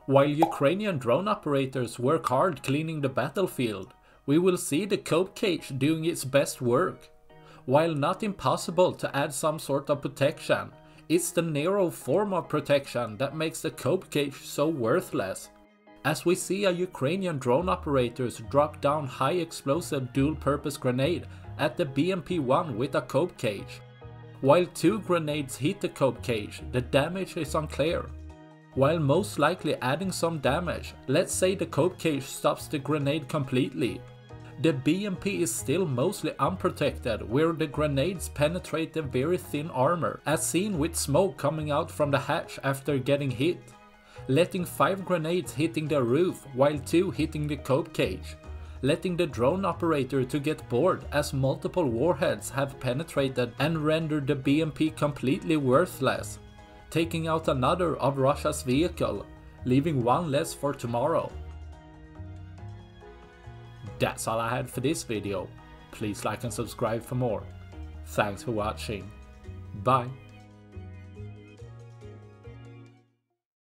While Ukrainian drone operators work hard cleaning the battlefield, we will see the cope cage doing its best work. While not impossible to add some sort of protection, it's the narrow form of protection that makes the cope cage so worthless. As we see a Ukrainian drone operators drop down high explosive dual purpose grenade at the BMP-1 with a cope cage. While 2 grenades hit the cope cage, the damage is unclear. While most likely adding some damage, let's say the cope cage stops the grenade completely. The BMP is still mostly unprotected, where the grenades penetrate the very thin armor, as seen with smoke coming out from the hatch after getting hit, letting 5 grenades hitting the roof while 2 hitting the cope cage, letting the drone operator to get bored as multiple warheads have penetrated and rendered the BMP completely worthless, taking out another of Russia's vehicle, leaving 1 less for tomorrow. That's all I had for this video. Please like and subscribe for more. Thanks for watching. Bye.